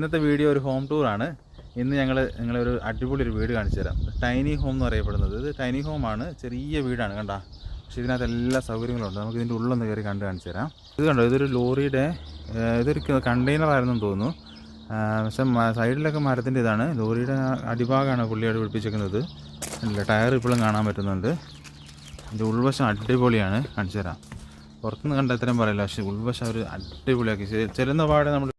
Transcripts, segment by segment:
ഇന്നത്തെ വീഡിയോ ഒരു ഹോം ടൂറാണ്. ഇന്ന് നിങ്ങളൊരു അടിപൊളി ഒരു വീട് കാണിച്ചു തരാം. ടൈനി ഹോം എന്ന് അറിയപ്പെടുന്നത്. ഇത് ടൈനി ഹോമാണ്, ചെറിയ വീടാണ് കണ്ടാ. പക്ഷേ ഇതിനകത്ത് എല്ലാ സൗകര്യങ്ങളുണ്ട്. നമുക്ക് ഇതിൻ്റെ ഉള്ളൊന്ന് കയറി കാണിച്ചു തരാം. ഇത് കണ്ടോ, ഇതൊരു ലോറിയുടെ ഇതൊരു കണ്ടെയ്നറായിരുന്നു തോന്നുന്നു. പക്ഷേ സൈഡിലൊക്കെ മരത്തിൻ്റെ ഇതാണ്. ലോറിയുടെ അടിഭാഗമാണ് പുള്ളിയോട് പിടിപ്പിച്ചേക്കുന്നത്. അല്ല, ടയർ ഇപ്പോഴും കാണാൻ പറ്റുന്നുണ്ട്. ഇതിൻ്റെ ഉൾവശം അടിപൊളിയാണ്, കാണിച്ചു തരാം. പുറത്തുനിന്ന് കണ്ട ഇത്രയും പറയില്ല, പക്ഷേ ഉൾവശം ഒരു അടിപൊളിയാക്കി. ചെല്ലുന്ന പാടെ നമ്മൾ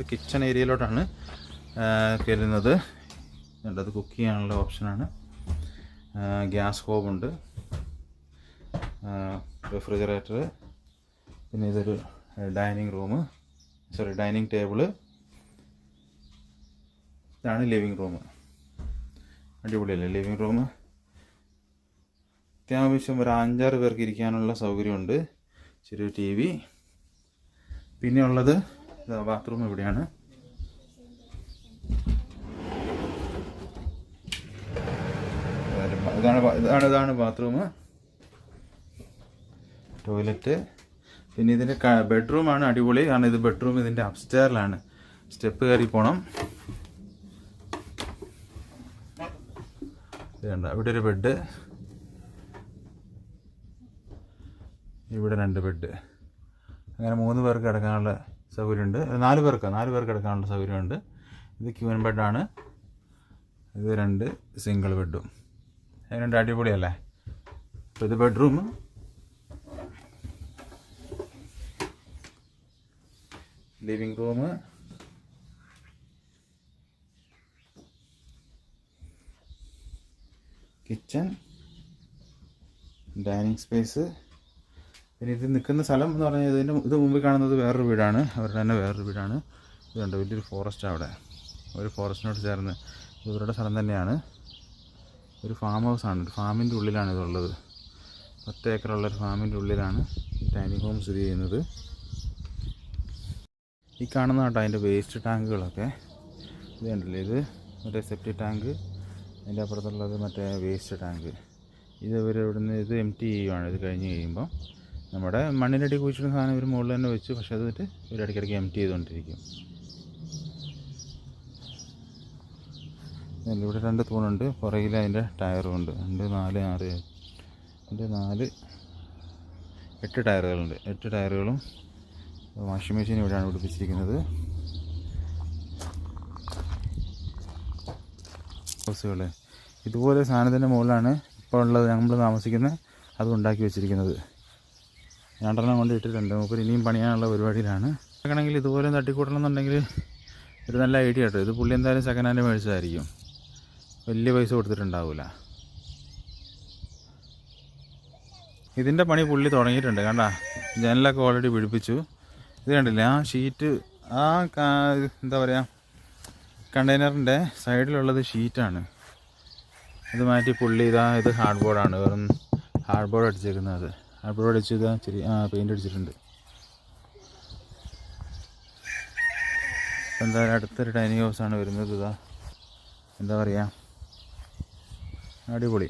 കിച്ചൺ ഏരിയയിലോട്ടാണ് കയറുന്നത്. അത് കുക്ക് ചെയ്യാനുള്ള ഓപ്ഷനാണ്. ഗ്യാസ് ഹോബുണ്ട്, റെഫ്രിജറേറ്റർ, പിന്നെ ഇതൊരു ഡൈനിങ് ടേബിള്. ഇതാണ് ലിവിങ് റൂം. അടിപൊളിയല്ലേ ലിവിങ് റൂം? അത്യാവശ്യം ഒരു 5-6 പേർക്ക് ഇരിക്കാനുള്ള സൗകര്യമുണ്ട്. ചെറിയ TV. പിന്നെ ഉള്ളത് ബാത്റൂം ഇവിടെയാണ്. ഇതാണ് ബാത്റൂം, ടോയ്ലറ്റ്. പിന്നെ ഇതിൻ്റെ ബെഡ്റൂമാണ് അടിപൊളി. കാരണം ഇത് ബെഡ്റൂം ഇതിൻ്റെ അപ്സ്റ്റെയറിലാണ്. സ്റ്റെപ്പ് കയറി പോകണം. ഇത് കണ്ട, ഇവിടെ ഒരു ബെഡ്, ഇവിടെ 2 ബെഡ്. അങ്ങനെ 3 പേർക്ക് കിടക്കാനുള്ള സൗകര്യമുണ്ട്. 4 പേർക്ക് കിടക്കാനുള്ള സൗകര്യമുണ്ട്. ഇത് ക്യൂൻ ബെഡാണ്. ഇത് 2 സിംഗിൾ ബെഡും. അതിന് അടിപൊളിയല്ലേ? അപ്പോൾ ഇത് bedroom. Living room, kitchen, dining space. പിന്നെ ഇത് നിൽക്കുന്ന സ്ഥലം എന്ന് പറഞ്ഞാൽ ഇത് മുമ്പിൽ കാണുന്നത് വേറൊരു വീടാണ്, അവരുടെ തന്നെ വേറൊരു വീടാണ്. ഇതുണ്ട്, വലിയൊരു ഫോറസ്റ്റ്. അവിടെ ഒരു ഫോറസ്റ്റിനോട് ചേർന്ന് ഇവരുടെ സ്ഥലം തന്നെയാണ്. ഒരു ഫാം ഹൗസാണ്, ഒരു ഫാമിൻ്റെ ഉള്ളിലാണ് ഇതുള്ളത്. 10 ഏക്കറുള്ളൊരു ഫാമിൻ്റെ ഉള്ളിലാണ് ടൈനി ഹോം സ്ഥിതി ചെയ്യുന്നത്. ഈ കാണുന്ന കേട്ടോ അതിൻ്റെ വേസ്റ്റ് ടാങ്കുകളൊക്കെ. ഇത് കണ്ടില്ലേ, ഇത് മറ്റേ സെപ്റ്റി ടാങ്ക്. അതിൻ്റെ അപ്പുറത്തുള്ളത് മറ്റേ വേസ്റ്റ് ടാങ്ക്. ഇത് ഇവിടുന്ന് ഇത് എംപ്റ്റി ചെയ്യുവാണ്. ഇത് കഴിഞ്ഞ് കഴിയുമ്പോൾ നമ്മുടെ മണ്ണിനടി കുഴിച്ചിടുന്ന സാധനം ഇവർ മുകളിൽ തന്നെ വെച്ചു. പക്ഷേ അതിട്ട് ഇവർ ഇടയ്ക്കിടയ്ക്ക് എംപ്റ്റി ചെയ്തുകൊണ്ടിരിക്കും. ഇവിടെ 2 തൂണുണ്ട്, പുറകിൽ അതിൻ്റെ ടയറും ഉണ്ട്. 2, 4, 6, 4, 8 ടയറുകളുണ്ട്. 8 ടയറുകളും. വാഷിംഗ് മെഷീൻ ഇവിടെയാണ് പിടിപ്പിച്ചിരിക്കുന്നത്. ഹൗസുകൾ ഇതുപോലെ സാധനത്തിൻ്റെ മുകളിലാണ് ഇപ്പോൾ ഉള്ളത് നമ്മൾ താമസിക്കുന്നത്. അത് ഉണ്ടാക്കി വെച്ചിരിക്കുന്നത് 2 കൊണ്ട് ഇട്ടിട്ടുണ്ട്. മൂപ്പർ ഇനിയും പണിയാനുള്ള പരിപാടിയിലാണ്. ആണെങ്കിൽ ഇതുപോലെ തട്ടിക്കൂട്ടണം എന്നുണ്ടെങ്കിൽ ഒരു നല്ല ഐഡിയ കേട്ടോ. ഇത് പുള്ളി എന്തായാലും സെക്കൻഡ് ഹാൻഡ് മേടിച്ചതായിരിക്കും, വലിയ പൈസ കൊടുത്തിട്ടുണ്ടാവില്ല. ഇതിൻ്റെ പണി പുള്ളി തുടങ്ങിയിട്ടുണ്ട്. കണ്ട, ജനലൊക്കെ ഓൾറെഡി പിടിപ്പിച്ചു. ഇത് കണ്ടില്ലേ, ആ ഷീറ്റ്, എന്താ പറയുക, കണ്ടെയ്നറിൻ്റെ സൈഡിലുള്ളത് ഷീറ്റാണ്. ഇത് മാറ്റി പുള്ളി ഇത് ഹാർഡ് ബോർഡാണ്, വെറും ഹാർഡ് ബോർഡ് അടിച്ചേക്കുന്നത്. ഹാർഡ് ബോർഡ് അടിച്ച് ചെറിയ പെയിൻ്റ് അടിച്ചിട്ടുണ്ട്. എന്തായാലും അടുത്തൊരു ടൈനി ഹൗസാണ് വരുന്നത്. എന്താ പറയുക, അടിപൊളി.